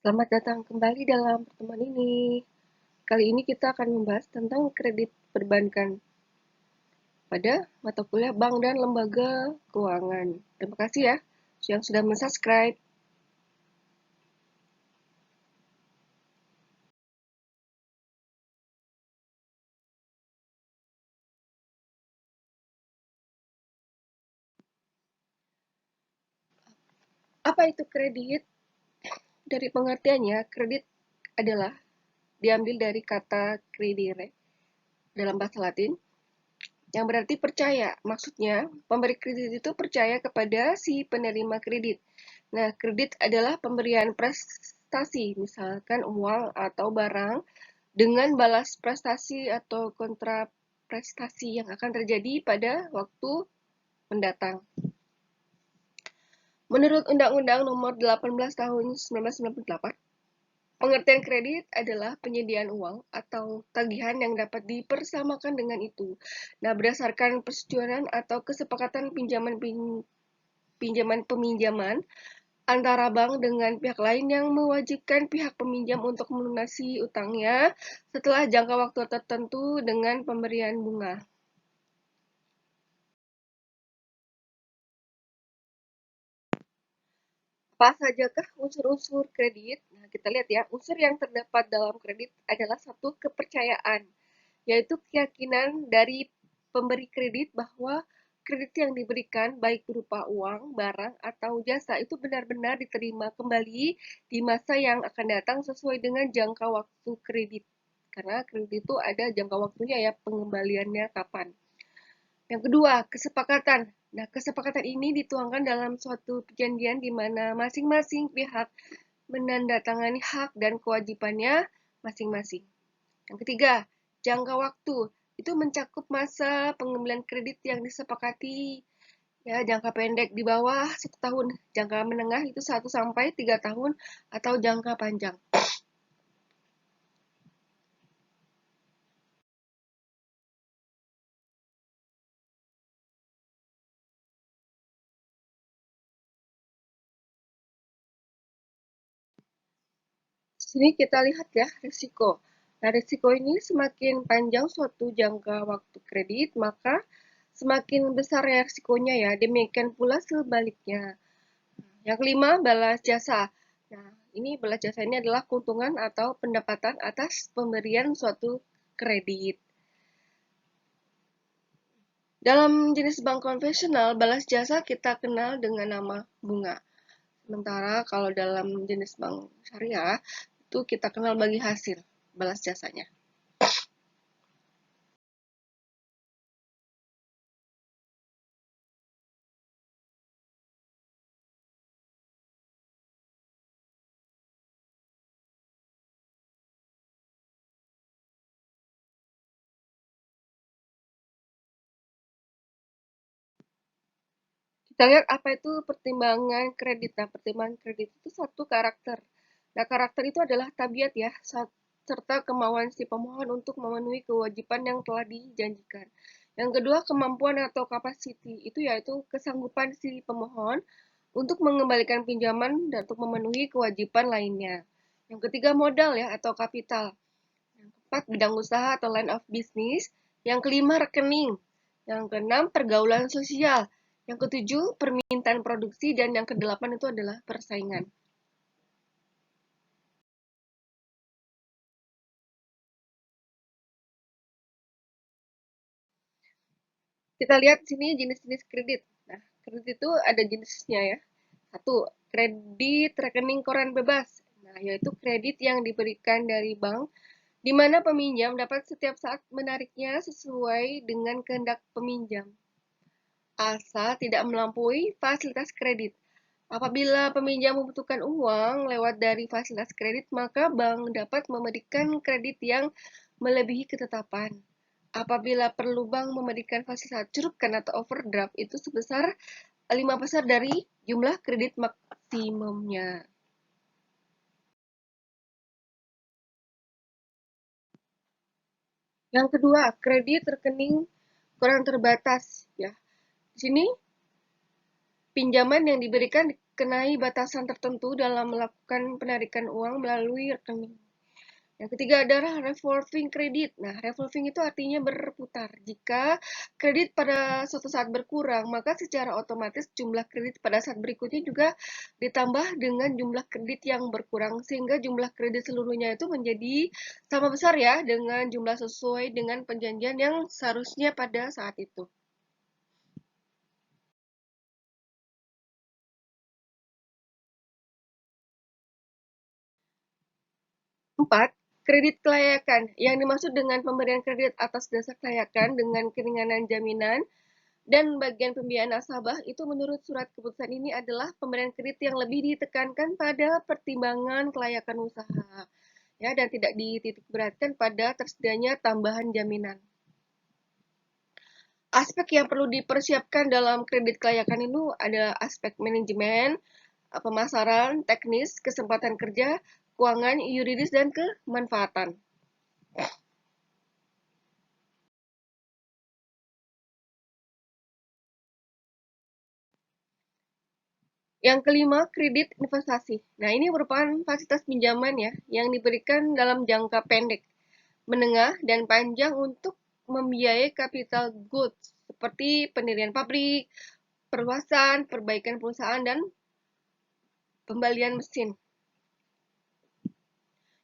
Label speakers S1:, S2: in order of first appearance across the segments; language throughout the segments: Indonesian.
S1: Selamat datang kembali dalam pertemuan ini. Kali ini kita akan membahas tentang kredit perbankan pada mata kuliah bank dan lembaga keuangan. Terima kasih ya yang sudah subscribe. Apa itu kredit? Dari pengertiannya, kredit adalah diambil dari kata credere dalam bahasa Latin yang berarti percaya. Maksudnya, pemberi kredit itu percaya kepada si penerima kredit. Nah, kredit adalah pemberian prestasi, misalkan uang atau barang, dengan balas prestasi atau kontra prestasi yang akan terjadi pada waktu mendatang. Menurut Undang-Undang Nomor 18 Tahun 1998, pengertian kredit adalah penyediaan uang atau tagihan yang dapat dipersamakan dengan itu. Nah, berdasarkan persetujuan atau kesepakatan pinjaman peminjaman antara bank dengan pihak lain yang mewajibkan pihak peminjam untuk melunasi utangnya setelah jangka waktu tertentu dengan pemberian bunga. Apa sajakah unsur-unsur kredit? Nah, kita lihat ya, unsur yang terdapat dalam kredit adalah satu kepercayaan, yaitu keyakinan dari pemberi kredit bahwa kredit yang diberikan baik berupa uang, barang, atau jasa itu benar-benar diterima kembali di masa yang akan datang sesuai dengan jangka waktu kredit. Karena kredit itu ada jangka waktunya ya, pengembaliannya kapan. Yang kedua, kesepakatan. Nah, kesepakatan ini dituangkan dalam suatu perjanjian di mana masing-masing pihak menandatangani hak dan kewajibannya masing-masing. Yang ketiga, jangka waktu. Itu mencakup masa pengembalian kredit yang disepakati. Ya, jangka pendek di bawah 1 tahun, jangka menengah itu 1 sampai 3 tahun, atau jangka panjang. Sini kita lihat ya risiko. Nah, risiko ini semakin panjang suatu jangka waktu kredit, maka semakin besar ya risikonya ya. Demikian pula sebaliknya. Yang kelima, balas jasa. Nah, ini balas jasa ini adalah keuntungan atau pendapatan atas pemberian suatu kredit. Dalam jenis bank konvensional, balas jasa kita kenal dengan nama bunga. Sementara kalau dalam jenis bank syariah, itu kita kenal bagi hasil balas jasanya. Kita lihat apa itu pertimbangan kredit. Nah, pertimbangan kredit itu satu karakter. Nah, karakter itu adalah tabiat ya, serta kemauan si pemohon untuk memenuhi kewajiban yang telah dijanjikan. Yang kedua, kemampuan atau capacity, itu yaitu kesanggupan si pemohon untuk mengembalikan pinjaman dan untuk memenuhi kewajiban lainnya. Yang ketiga, modal ya atau kapital. Yang keempat, bidang usaha atau line of business. Yang kelima, rekening. Yang keenam, pergaulan sosial. Yang ketujuh, permintaan produksi. Dan yang kedelapan itu adalah persaingan. Kita lihat sini jenis-jenis kredit. Nah, kredit itu ada jenisnya ya. Satu, kredit rekening koran bebas. Nah, yaitu kredit yang diberikan dari bank di mana peminjam dapat setiap saat menariknya sesuai dengan kehendak peminjam, asal tidak melampaui fasilitas kredit. Apabila peminjam membutuhkan uang lewat dari fasilitas kredit, maka bank dapat memberikan kredit yang melebihi ketetapan. Apabila perlu bank memberikan fasilitas curugkan atau overdraft itu sebesar 5% dari jumlah kredit maksimumnya. Yang kedua, kredit rekening kurang terbatas ya. Di sini Pinjaman yang diberikan dikenai batasan tertentu dalam melakukan penarikan uang melalui rekening. Yang ketiga adalah revolving credit. Nah, revolving itu artinya berputar. Jika kredit pada suatu saat berkurang, maka secara otomatis jumlah kredit pada saat berikutnya juga ditambah dengan jumlah kredit yang berkurang, sehingga jumlah kredit seluruhnya itu menjadi sama besar ya dengan jumlah sesuai dengan perjanjian yang seharusnya pada saat itu. 4. Kredit kelayakan. Yang dimaksud dengan pemberian kredit atas dasar kelayakan dengan keringanan jaminan dan bagian pembiayaan nasabah itu menurut surat keputusan ini adalah pemberian kredit yang lebih ditekankan pada pertimbangan kelayakan usaha ya dan tidak dititik beratkan pada tersedianya tambahan jaminan. Aspek yang perlu dipersiapkan dalam kredit kelayakan itu ada aspek manajemen, pemasaran, teknis, kesempatan kerja, keuangan, yuridis, dan kemanfaatan. Yang kelima, kredit investasi. Nah, ini merupakan fasilitas pinjaman ya yang diberikan dalam jangka pendek, menengah, dan panjang untuk membiayai capital goods seperti pendirian pabrik, perluasan, perbaikan perusahaan, dan pembelian mesin.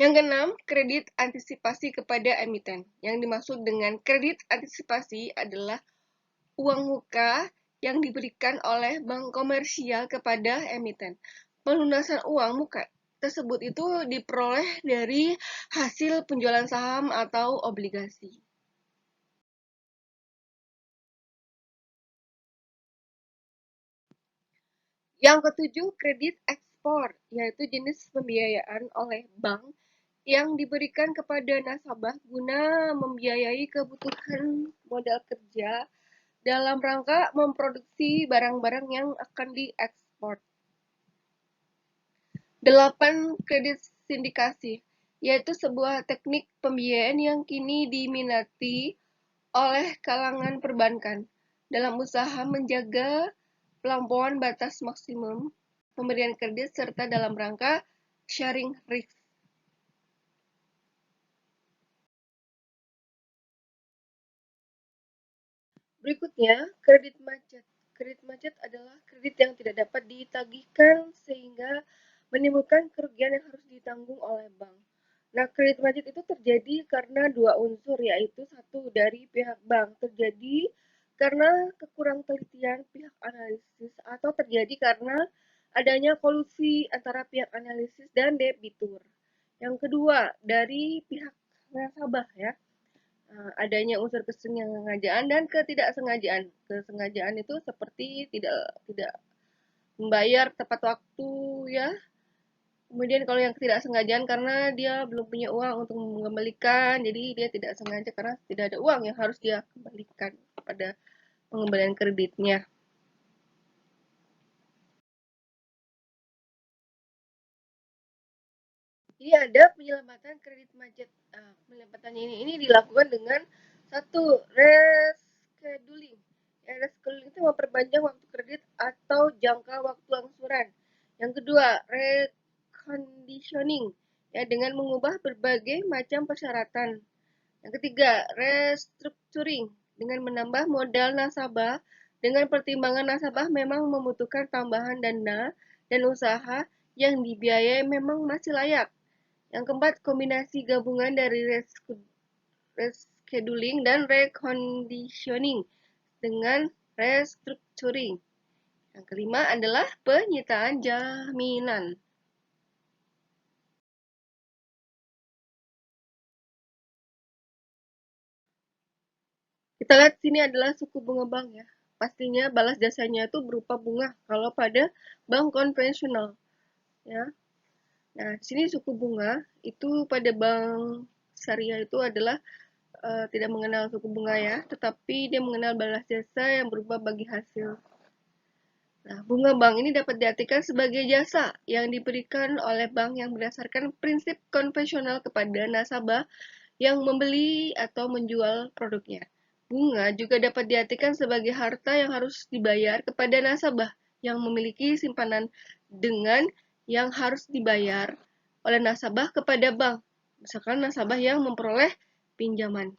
S1: Yang keenam, kredit antisipasi kepada emiten. Yang dimaksud dengan kredit antisipasi adalah uang muka yang diberikan oleh bank komersial kepada emiten. Pelunasan uang muka tersebut itu diperoleh dari hasil penjualan saham atau obligasi. Yang ketujuh, kredit ekspor, yaitu jenis pembiayaan oleh bank yang diberikan kepada nasabah guna membiayai kebutuhan modal kerja dalam rangka memproduksi barang-barang yang akan diekspor. 8. Kredit sindikasi, yaitu sebuah teknik pembiayaan yang kini diminati oleh kalangan perbankan dalam usaha menjaga pelampauan batas maksimum pemberian kredit serta dalam rangka sharing risk. Berikutnya, kredit macet. Kredit macet adalah kredit yang tidak dapat ditagihkan sehingga menimbulkan kerugian yang harus ditanggung oleh bank. Nah, kredit macet itu terjadi karena dua unsur, yaitu satu dari pihak bank terjadi karena kekurang telitian pihak analisis atau terjadi karena adanya kolusi antara pihak analisis dan debitur. Yang kedua, dari pihak nasabah ya, adanya unsur kesengajaan dan ketidaksengajaan. Kesengajaan itu seperti tidak tidak membayar tepat waktu ya. Kemudian kalau yang ketidaksengajaan karena dia belum punya uang untuk mengembalikan, jadi dia tidak sengaja karena tidak ada uang yang harus dia kembalikan pada pengembalian kreditnya. Ini ada penyelamatan kredit macet. Nah, penyelamatan ini dilakukan dengan satu rescheduling. Ya, rescheduling itu memperpanjang waktu kredit atau jangka waktu angsuran. Yang kedua, reconditioning ya dengan mengubah berbagai macam persyaratan. Yang ketiga, restructuring dengan menambah modal nasabah dengan pertimbangan nasabah memang membutuhkan tambahan dana dan usaha yang dibiayai memang masih layak. Yang keempat, kombinasi gabungan dari rescheduling dan reconditioning dengan restructuring. Yang kelima adalah penyitaan jaminan. Kita lihat sini adalah suku bunga bank ya. Pastinya balas jasanya itu berupa bunga kalau pada bank konvensional ya. Nah, di sini suku bunga itu pada bank syariah itu adalah tidak mengenal suku bunga ya, tetapi dia mengenal balas jasa yang berupa bagi hasil. Nah, bunga bank ini dapat diartikan sebagai jasa yang diberikan oleh bank yang berdasarkan prinsip konvensional kepada nasabah yang membeli atau menjual produknya. Bunga juga dapat diartikan sebagai harta yang harus dibayar kepada nasabah yang memiliki simpanan dengan yang harus dibayar oleh nasabah kepada bank. Misalkan nasabah yang memperoleh pinjaman.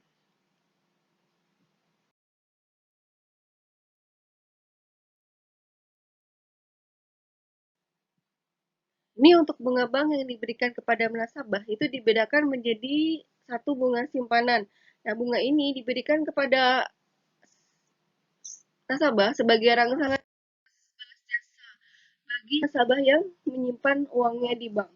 S1: Ini untuk bunga bank yang diberikan kepada nasabah itu dibedakan menjadi satu bunga simpanan. Nah, bunga ini diberikan kepada nasabah sebagai rangsangan bagi nasabah yang menyimpan uangnya di bank.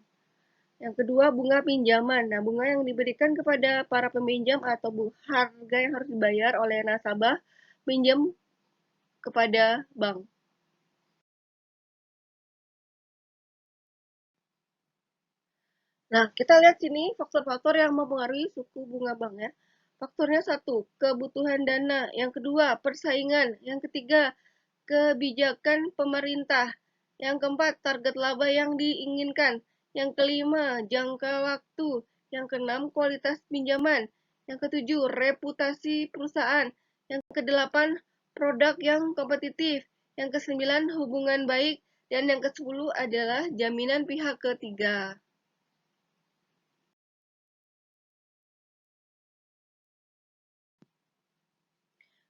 S1: Yang kedua, bunga pinjaman. Nah, bunga yang diberikan kepada para peminjam atau harga yang harus dibayar oleh nasabah pinjam kepada bank. Nah, kita lihat sini faktor-faktor yang mempengaruhi suku bunga bank ya. Faktornya satu, kebutuhan dana. Yang kedua, persaingan. Yang ketiga, kebijakan pemerintah. Yang keempat, target laba yang diinginkan. Yang kelima, jangka waktu. Yang keenam, kualitas pinjaman. Yang ketujuh, reputasi perusahaan. Yang kedelapan, produk yang kompetitif. Yang kesembilan, hubungan baik. Dan yang kesepuluh adalah jaminan pihak ketiga.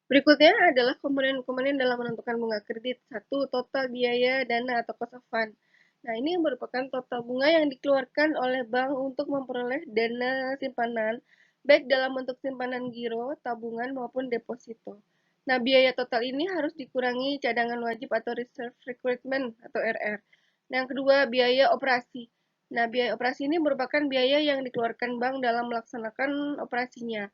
S1: Berikutnya adalah komponen-komponen dalam menentukan bunga kredit. Satu, total biaya dana atau cost of fund. Nah, ini merupakan total bunga yang dikeluarkan oleh bank untuk memperoleh dana simpanan, baik dalam bentuk simpanan giro, tabungan, maupun deposito. Nah, biaya total ini harus dikurangi cadangan wajib atau reserve requirement atau RR. Nah, yang kedua, biaya operasi. Nah, biaya operasi ini merupakan biaya yang dikeluarkan bank dalam melaksanakan operasinya.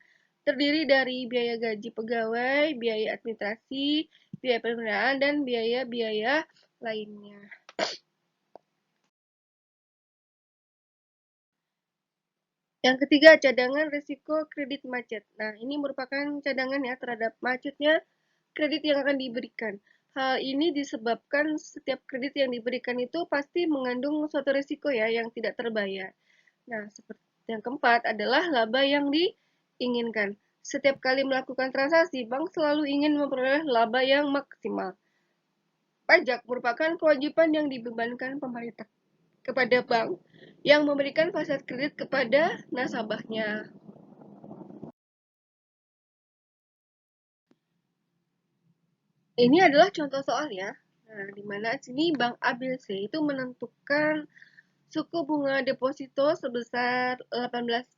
S1: Terdiri dari biaya gaji pegawai, biaya administrasi, biaya pemeliharaan, dan biaya-biaya lainnya. Yang ketiga, cadangan risiko kredit macet. Nah, ini merupakan cadangan ya terhadap macetnya kredit yang akan diberikan. Hal ini disebabkan setiap kredit yang diberikan itu pasti mengandung suatu risiko ya yang tidak terbayar. Nah, seperti yang keempat adalah laba yang diinginkan. Setiap kali melakukan transaksi, bank selalu ingin memperoleh laba yang maksimal. Pajak merupakan kewajiban yang dibebankan pemerintah kepada bank yang memberikan fasilitas kredit kepada nasabahnya. Ini adalah contoh soal ya. Nah, di mana sini Bank ABC itu menentukan suku bunga deposito sebesar 18%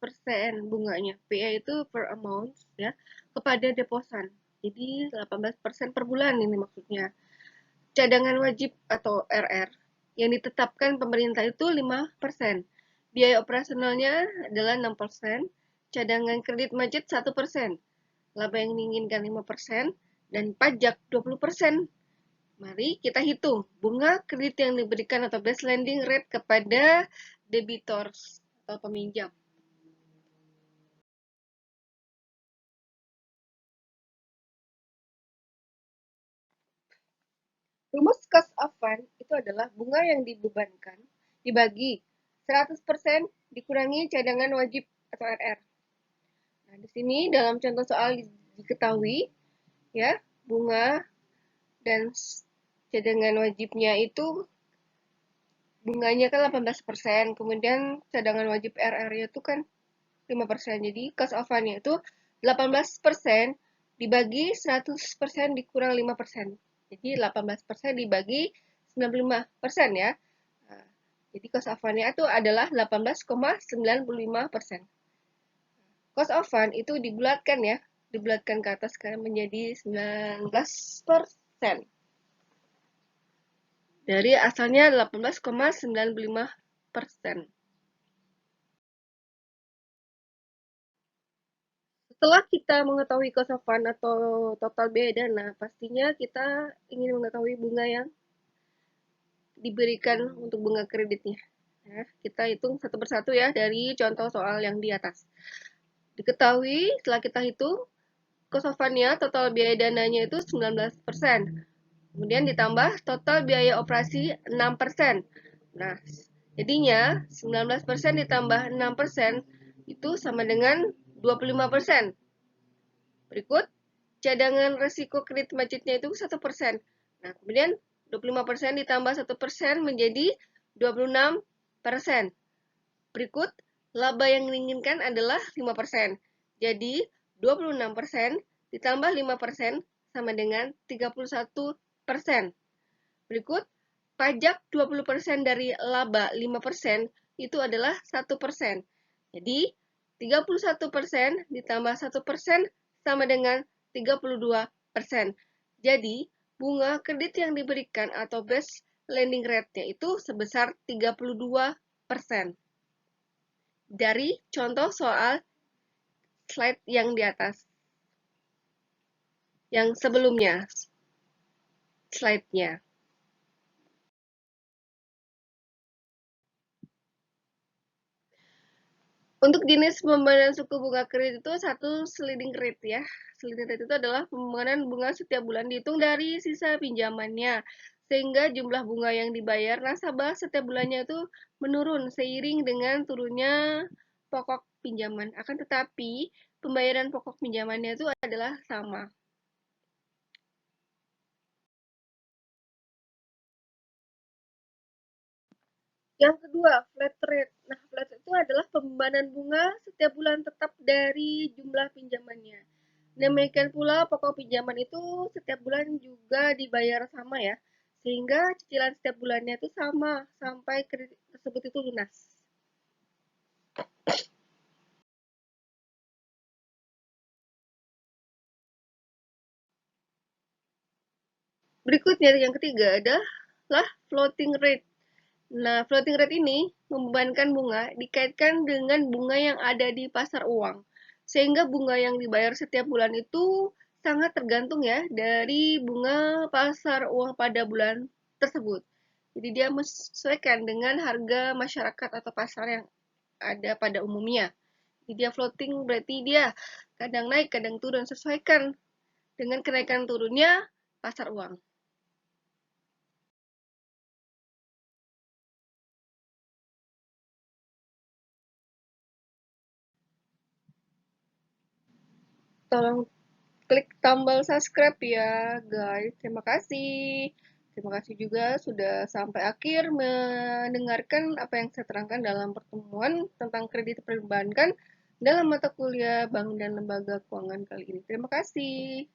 S1: bunganya. PA itu per amount ya, kepada deposan. Jadi 18% per bulan ini maksudnya. Cadangan wajib atau RR yang ditetapkan pemerintah itu 5%. Biaya operasionalnya adalah 6%. Cadangan kredit macet 1%. Laba yang diinginkan 5%. Dan pajak 20%. Mari kita hitung bunga kredit yang diberikan atau base lending rate kepada debitors atau peminjam. Rumus cost of fund itu adalah bunga yang dibebankan dibagi 100% dikurangi cadangan wajib atau RR. Nah, di sini dalam contoh soal diketahui ya, bunga dan cadangan wajibnya itu bunganya kan 18%, kemudian cadangan wajib RR-nya itu kan 5%. Jadi cost of fund-nya itu 18% dibagi 100% dikurang 5%. Jadi 18% dibagi 95% ya. Nah, jadi cost of fund-nya itu adalah 18,95%. Cost of fund itu dibulatkan ya, dibulatkan ke atas sekarang menjadi 19%. Dari asalnya 18,95%. Setelah kita mengetahui cost of fund atau total biaya dana, pastinya kita ingin mengetahui bunga yang diberikan untuk bunga kreditnya. Ya, kita hitung satu persatu ya dari contoh soal yang di atas. Diketahui setelah kita hitung cost of fund-nya, total biaya dananya itu 19%. Kemudian ditambah total biaya operasi 6%. Nah, jadinya 19% ditambah 6% itu sama dengan 25%. Berikut, cadangan risiko kredit macetnya itu 1%. Nah, kemudian 25% ditambah 1% menjadi 26%. Berikut, laba yang diinginkan adalah 5%. Jadi, 26% ditambah 5% sama dengan 31%. Berikut, pajak 20% dari laba 5% itu adalah 1%. Jadi, 31% ditambah 1% sama dengan 32%. Jadi, bunga kredit yang diberikan atau base lending rate-nya itu sebesar 32%. Dari contoh soal slide yang di atas, yang sebelumnya, slide-nya. Untuk jenis pembayaran suku bunga kredit itu satu sliding rate ya. Sliding rate itu adalah pembayaran bunga setiap bulan dihitung dari sisa pinjamannya. Sehingga jumlah bunga yang dibayar nasabah setiap bulannya itu menurun seiring dengan turunnya pokok pinjaman. Akan tetapi pembayaran pokok pinjamannya itu adalah sama. Yang kedua, flat rate. Nah, flat rate itu adalah pembebanan bunga setiap bulan tetap dari jumlah pinjamannya. Demikian pula pokok pinjaman itu setiap bulan juga dibayar sama ya. Sehingga cicilan setiap bulannya itu sama sampai kredit tersebut itu lunas. Berikutnya yang ketiga adalah floating rate. Nah, floating rate ini membebankan bunga dikaitkan dengan bunga yang ada di pasar uang. Sehingga bunga yang dibayar setiap bulan itu sangat tergantung ya dari bunga pasar uang pada bulan tersebut. Jadi dia menyesuaikan dengan harga masyarakat atau pasar yang ada pada umumnya. Jadi dia floating berarti dia kadang naik, kadang turun sesuaikan dengan kenaikan turunnya pasar uang. Tolong klik tombol subscribe ya guys. Terima kasih. Terima kasih juga sudah sampai akhir mendengarkan apa yang saya terangkan dalam pertemuan tentang kredit perbankan dalam mata kuliah Bank dan Lembaga Keuangan kali ini. Terima kasih.